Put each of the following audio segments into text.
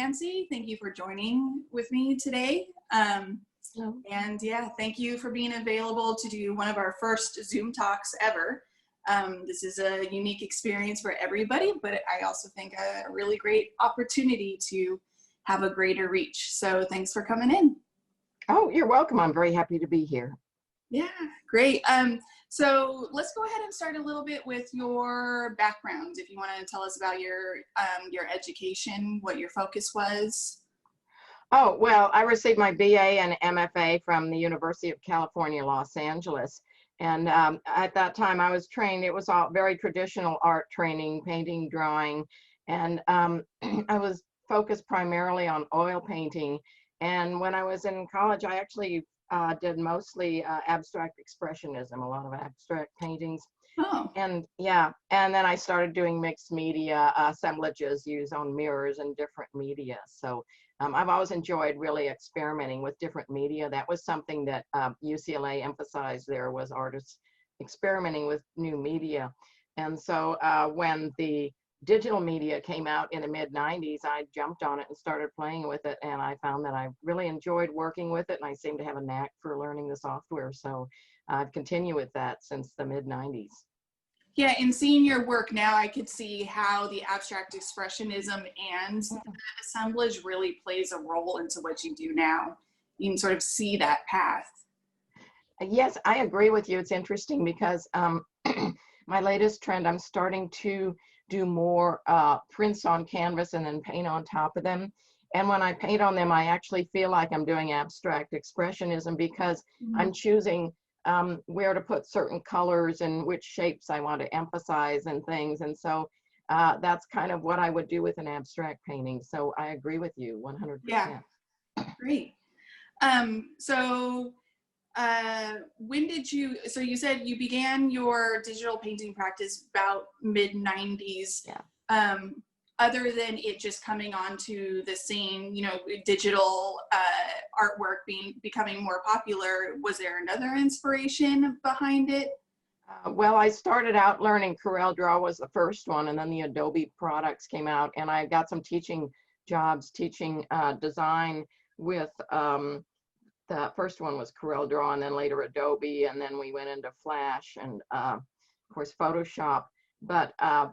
Nancy. Thank you for joining with me today. Hello. And yeah, thank you for being available to do one of our first Zoom talks ever. This is a unique experience for everybody, but I also think a really great opportunity to have a greater reach. So thanks for coming in. Oh, you're welcome. I'm very happy to be here. Yeah, great. So let's go ahead and start a little bit with your background. If you want to tell us about your education, what your focus was. Oh, well, I received my BA and MFA from the University of California, Los Angeles. And at that time I was trained, it was all very traditional art training, painting, drawing. And I was focused primarily on oil painting. And when I was in college, I actually did mostly abstract expressionism, a lot of abstract paintings. Oh. And yeah, and then I started doing mixed media assemblages used on mirrors and different media. So I've always enjoyed really experimenting with different media. That was something that UCLA emphasized there, was artists experimenting with new media. And so when the digital media came out in the mid-90s, I jumped on it and started playing with it, and I found that I really enjoyed working with it, and I seem to have a knack for learning the software. So I've continued with that since the mid-90s. Yeah, in seeing your work now, I could see how the abstract expressionism and the assemblage really plays a role into what you do now. You can sort of see that path. Yes, I agree with you. It's interesting because my latest trend, I'm starting to do more prints on canvas and then paint on top of them. And when I paint on them, I actually feel like I'm doing abstract expressionism because I'm choosing where to put certain colors and which shapes I want to emphasize and things. And so that's kind of what I would do with an abstract painting. So I agree with you 100%. Yeah, great. When did you, so you said you began your digital painting practice about mid-90s. Yeah. Other than it just coming onto the scene, you know, digital artwork becoming more popular, was there another inspiration behind it? Well, I started out learning CorelDRAW was the first one, and then the Adobe products came out, and I got some teaching jobs teaching design with the first one was CorelDRAW, and then later Adobe, and then we went into Flash and of course Photoshop. But I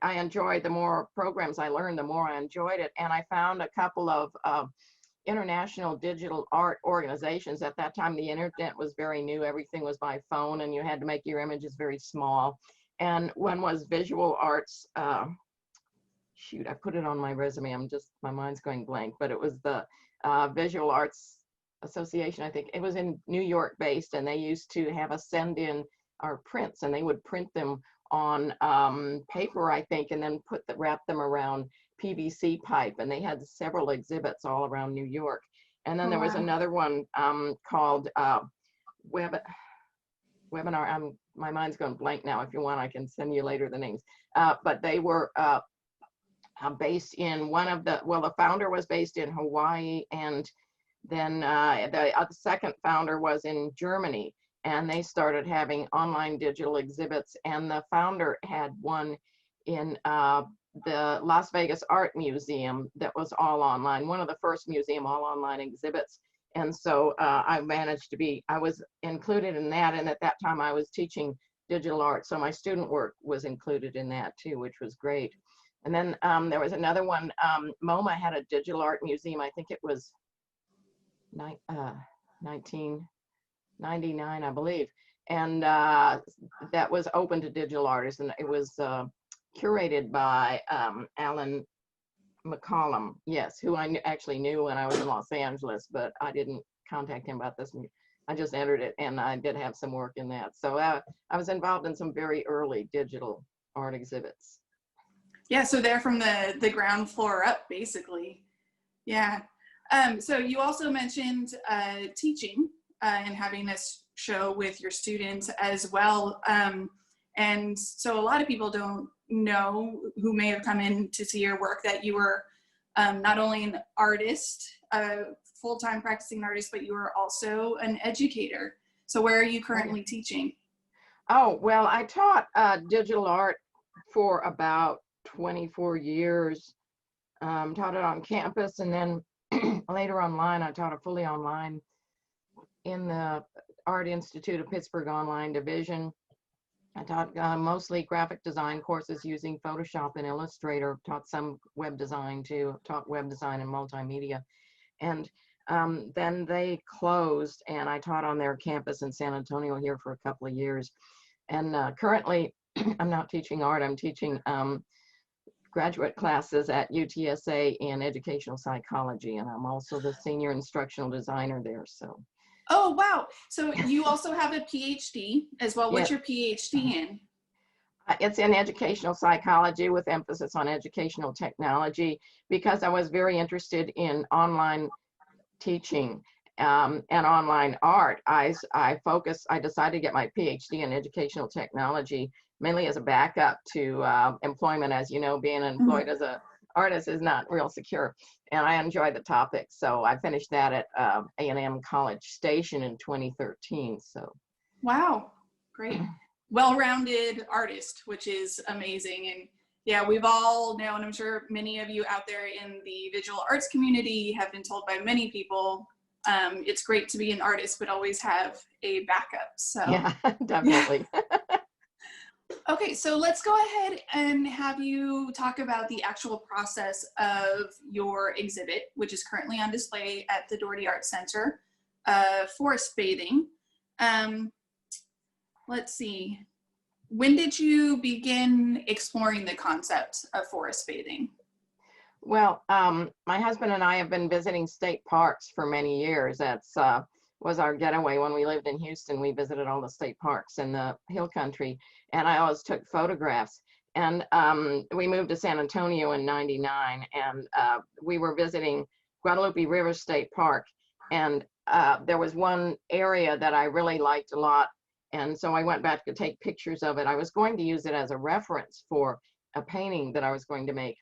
enjoyed, the more programs I learned, the more I enjoyed it. And I found a couple of international digital art organizations. At that time, the internet was very new. Everything was by phone, and you had to make your images very small. And one was Visual Arts. Shoot, I put it on my resume. My mind's going blank. But it was the Visual Arts Association, I think. It was in New York based, and they used to have us send in our prints, and they would print them on paper, I think, and then wrap them around PVC pipe. And they had several exhibits all around New York. And then there was another one called Webinar. My mind's going blank now. If you want, I can send you later the names. But they were based in the founder was based in Hawaii, and then the second founder was in Germany. And they started having online digital exhibits, and the founder had one in the Las Vegas Art Museum that was all online, one of the first museum all online exhibits. And so I was included in that, and at that time I was teaching digital art, so my student work was included in that too, which was great. And then there was another one, MoMA had a digital art museum, I think it was 1999, I believe, and that was open to digital artists, and it was curated by Alan McCollum, yes, who I actually knew when I was in Los Angeles, but I didn't contact him about this. I just entered it, and I did have some work in that. So I was involved in some very early digital art exhibits. Yeah, so they're from the ground floor up, basically. Yeah. So you also mentioned teaching and having this show with your students as well. And so a lot of people don't know, who may have come in to see your work, that you were not only an artist, a full-time practicing artist, but you were also an educator. So where are you currently teaching? Oh, well, I taught digital art for about 24 years Taught it on campus, and then later online. I taught it fully online in the Art Institute of Pittsburgh online division. I taught mostly graphic design courses using Photoshop and Illustrator, taught some web design too, taught web design and multimedia. And then they closed, and I taught on their campus in San Antonio here for a couple of years. And currently, I'm not teaching art, I'm teaching graduate classes at UTSA in educational psychology, and I'm also the senior instructional designer there. So. Oh, wow. So you also have a PhD as well. What's Yeah. your PhD in? It's in educational psychology with emphasis on educational technology, because I was very interested in online teaching and online art. I decided to get my PhD in educational technology mainly as a backup to employment. As you know, being employed as an artist is not real secure, and I enjoy the topic. So I finished that at A&M College Station in 2013. So. Wow, great. Well-rounded artist, which is amazing. And yeah, we've all known, I'm sure many of you out there in the visual arts community have been told by many people, it's great to be an artist, but always have a backup. So Yeah, definitely. Yeah. Okay, so let's go ahead and have you talk about the actual process of your exhibit, which is currently on display at the Dougherty Arts Center, forest bathing. Let's see. When did you begin exploring the concept of forest bathing? Well, my husband and I have been visiting state parks for many years. That's was our getaway when we lived in Houston. We visited all the state parks in the hill country, and I always took photographs. And we moved to San Antonio in '99, and we were visiting Guadalupe River State Park. And there was one area that I really liked a lot. And so I went back to take pictures of it. I was going to use it as a reference for a painting that I was going to make.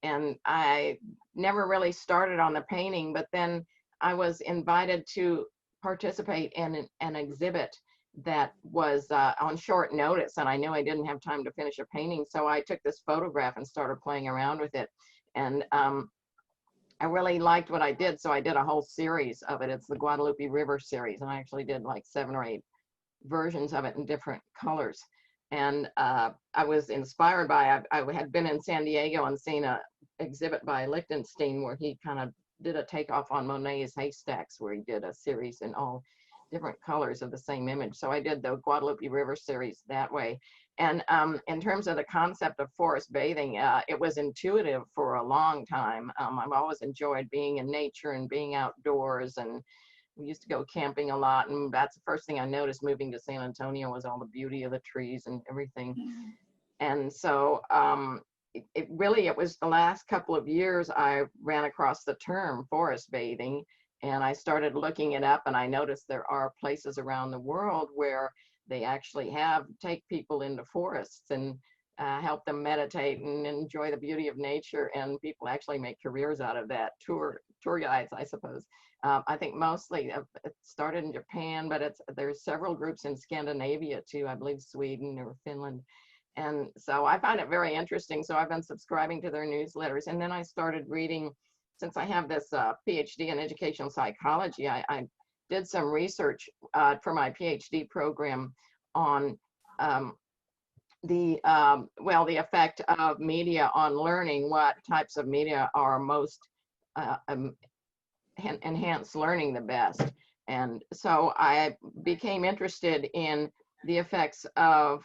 And I never really started on the painting, but then I was invited to participate in an exhibit that was on short notice, and I knew I didn't have time to finish a painting, so I took this photograph and started playing around with it. And I really liked what I did, so I did a whole series of it. It's the Guadalupe River series, and I actually did like 7 or 8 versions of it in different colors. And I was inspired by, I had been in San Diego and seen a exhibit by Lichtenstein where he kind of did a takeoff on Monet's Haystacks, where he did a series in all different colors of the same image. So I did the Guadalupe River series that way. And in terms of the concept of forest bathing, it was intuitive for a long time. I've always enjoyed being in nature and being outdoors, and we used to go camping a lot, and that's the first thing I noticed moving to San Antonio was all the beauty of the trees and everything. And so it was the last couple of years I ran across the term forest bathing, and I started looking it up, and I noticed there are places around the world where they actually take people into forests and help them meditate and enjoy the beauty of nature, and people actually make careers out of that. Tour guides, I suppose. I think mostly it started in Japan, but there's several groups in Scandinavia too, I believe Sweden or Finland. And so I find it very interesting. So I've been subscribing to their newsletters. And then I started reading, since I have this PhD in educational psychology, I did some research for my PhD program on the effect of media on learning, what types of media are most enhance learning the best. And so I became interested in the effects of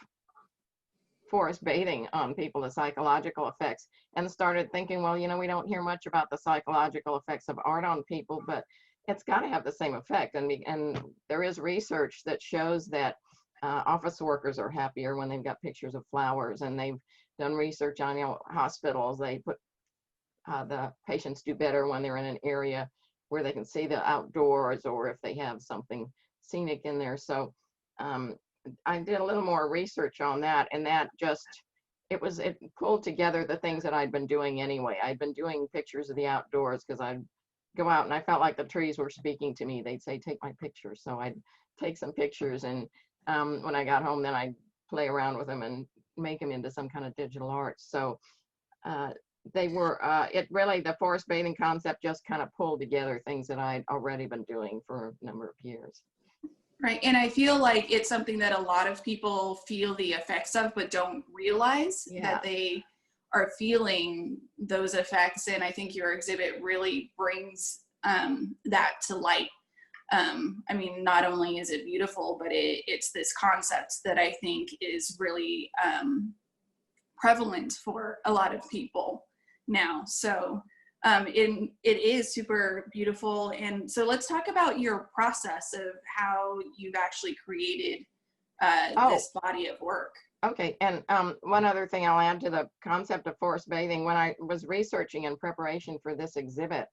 forest bathing on people, the psychological effects, and started thinking, well, we don't hear much about the psychological effects of art on people, but it's got to have the same effect. And there is research that shows that office workers are happier when they've got pictures of flowers, and they've done research on hospitals. They put the patients do better when they're in an area where they can see the outdoors, or if they have something scenic in there. So I did a little more research on that, and that it pulled together the things that I'd been doing anyway. I'd been doing pictures of the outdoors because I'd go out and I felt like the trees were speaking to me. They'd say, take my pictures. So I'd take some pictures, and when I got home, then I'd play around with them and make them into some kind of digital art. So they were, it really, the forest bathing concept just kind of pulled together things that I'd already been doing for a number of years. Right, and I feel like it's something that a lot of people feel the effects of, but don't realize that they are feeling those effects. And I think your exhibit really brings that to light. I mean, not only is it beautiful, but it's this concept that I think is really prevalent for a lot of people now. So it is super beautiful. And so let's talk about your process of how you've actually created this body of work. Okay, and one other thing I'll add to the concept of forest bathing, when I was researching in preparation for this exhibit,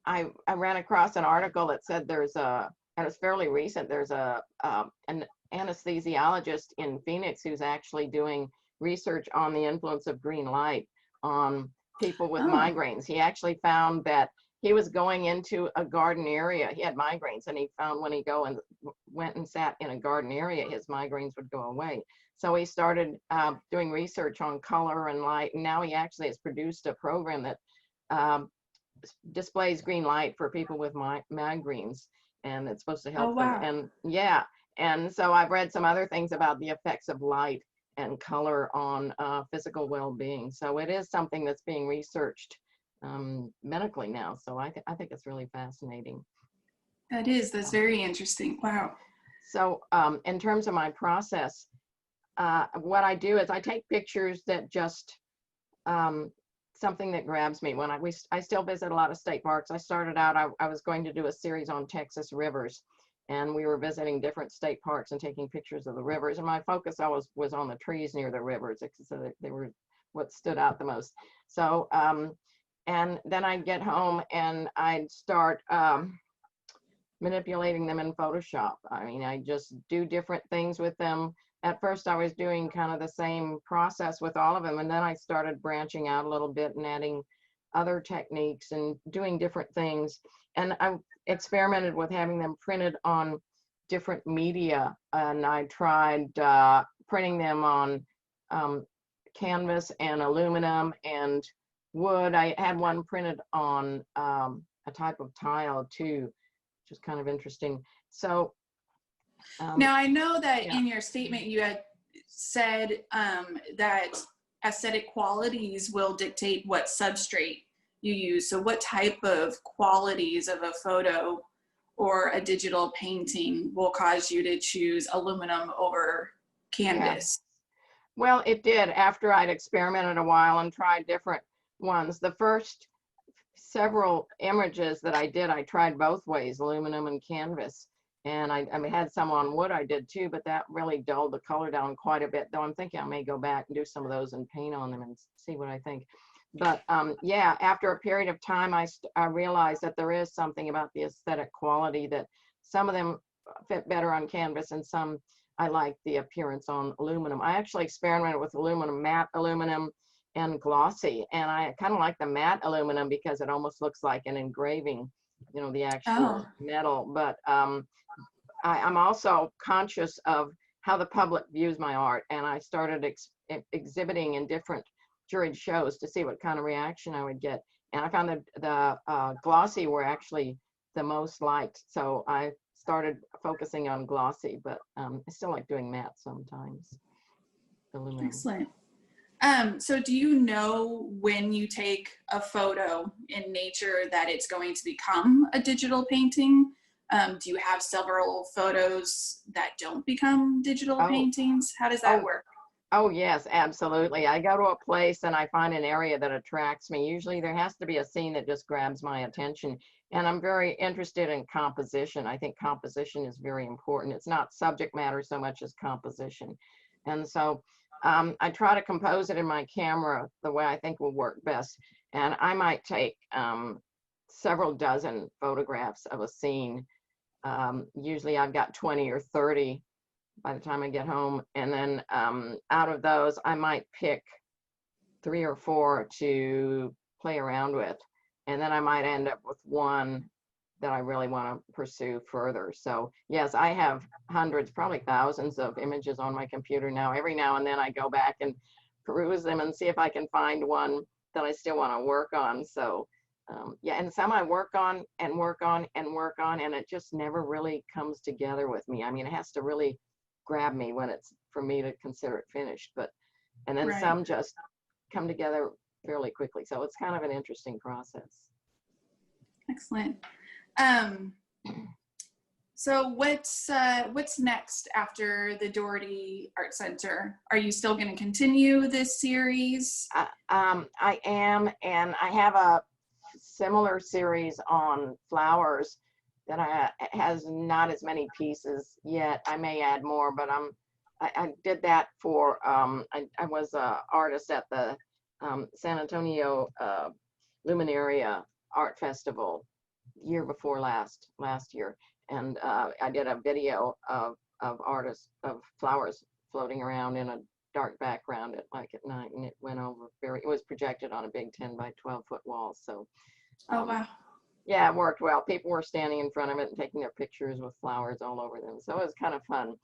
I ran across an article that said there's a, and it's fairly recent, there's an anesthesiologist in Phoenix who's actually doing research on the influence of green light on people with migraines. He actually found that he was going into a garden area. He had migraines, and he found when he went and sat in a garden area, his migraines would go away. So he started doing research on color and light, and now he actually has produced a program that displays green light for people with migraines, and it's supposed to help them. And yeah, and so I've read some other things about the effects of light and color on physical well-being. So it is something that's being researched medically now. So I think it's really fascinating. That's very interesting. Wow. So in terms of my process, what I do is I take pictures that just something that grabs me. When I still visit a lot of state parks. I started out, I was going to do a series on Texas rivers, and we were visiting different state parks and taking pictures of the rivers. And my focus always was on the trees near the rivers, so they were what stood out the most. So, and then I'd get home and I'd start manipulating them in Photoshop. I mean, I just do different things with them. At first I was doing kind of the same process with all of them, and then I started branching out a little bit and adding other techniques and doing different things. And I experimented with having them printed on different media, and I tried printing them on canvas and aluminum and wood. I had one printed on a type of tile too, which is kind of interesting. So now I know that in your statement you had said that aesthetic qualities will dictate what substrate you use. So what type of qualities of a photo or a digital painting will cause you to choose aluminum over canvas? Well, it did after I'd experimented a while and tried different ones. The first several images that I did, I tried both ways, aluminum and canvas. And I mean, had some on wood I did too, but that really dulled the color down quite a bit, though I'm thinking I may go back and do some of those and paint on them and see what I think. But yeah, after a period of time, I realized that there is something about the aesthetic quality, that some of them fit better on canvas and some I like the appearance on aluminum. I actually experimented with aluminum, matte aluminum and glossy, and I kind of like the matte aluminum because it almost looks like an engraving, you know, the actual metal. But I'm also conscious of how the public views my art, and I started exhibiting in different juried shows to see what kind of reaction I would get. And I found that the glossy were actually the most liked, so I started focusing on glossy, but I still like doing matte sometimes. Aluminum. Excellent. So do you know when you take a photo in nature that it's going to become a digital painting? Do you have several photos that don't become digital paintings? How does that work? Oh, yes, absolutely. I go to a place and I find an area that attracts me. Usually there has to be a scene that just grabs my attention. And I'm very interested in composition. I think composition is very important. It's not subject matter so much as composition. And so I try to compose it in my camera the way I think will work best. And I might take several dozen photographs of a scene. Usually I've got 20 or 30 by the time I get home. And then out of those, I might pick 3 or 4 to play around with. And then I might end up with one that I really want to pursue further. So yes, I have hundreds, probably thousands of images on my computer now. Every now and then I go back and peruse them and see if I can find one that I still want to work on. So yeah, and some I work on and work on and work on, and it just never really comes together with me. I mean, it has to really grab me when it's for me to consider it finished, but and then Right. some just come together fairly quickly. So it's kind of an interesting process. Excellent. So what's next after the Dougherty Art Center? Are you still going to continue this series? I am, and I have a similar series on flowers that has not as many pieces yet. I may add more, but I did that for I was an artist at the San Antonio Luminaria Art Festival year before last year, and I did a video of artists of flowers floating around in a dark background at night, and it was projected on a big 10 by 12 foot wall. So Oh wow. yeah, it worked well. People were standing in front of it and taking their pictures with flowers all over them, so it was kind of fun.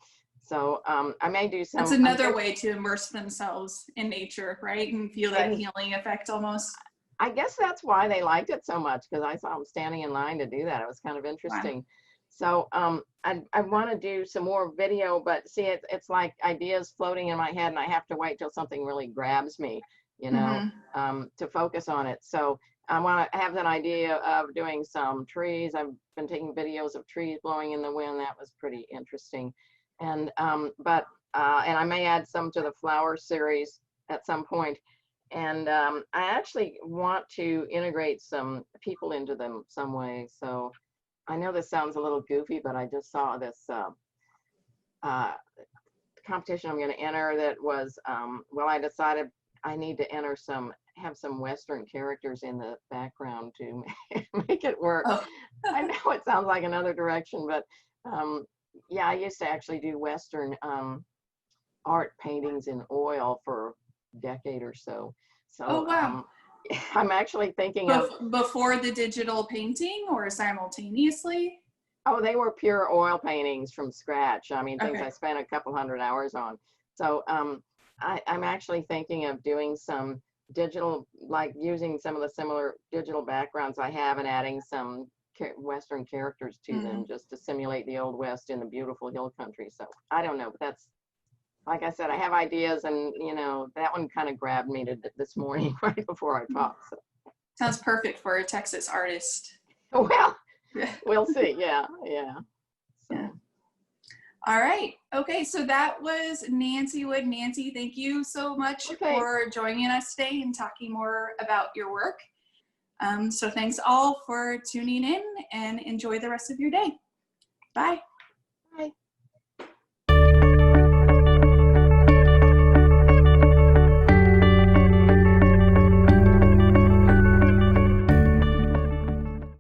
So I may do some. That's another way to immerse themselves in nature, right? And feel that healing effect almost. I guess that's why they liked it so much, because I saw them standing in line to do that. It was kind of interesting. Wow. So I want to do some more video, but see, it's like ideas floating in my head, and I have to wait till something really grabs me, you know, to focus on it. So I want to have that idea of doing some trees. I've been taking videos of trees blowing in the wind. That was pretty interesting. And and I may add some to the flower series at some point. And I actually want to integrate some people into them some way. So I know this sounds a little goofy, but I just saw this competition I'm going to enter that was, well, I decided I need to have some Western characters in the background to make it work. Oh. I know it sounds like another direction, but yeah, I used to actually do Western art paintings in oil for a decade or so. So oh, wow. I'm actually thinking of before the digital painting or simultaneously? Oh, they were pure oil paintings from scratch. I mean, things I spent a couple hundred hours on. So I'm actually thinking of doing some digital, like using some of the similar digital backgrounds I have and adding some Western characters to them, just to simulate the Old West in the beautiful hill country. So I don't know, but that's, like I said, I have ideas, and you know, that one kind of grabbed me this morning right before I talked. So. Sounds perfect for a Texas artist. Well, we'll see. Yeah. So. Yeah. All right. Okay. So that was Nancy Wood. Nancy, thank you so much for joining us today and talking more about your work. So thanks all for tuning in, and enjoy the rest of your day. Bye. Bye.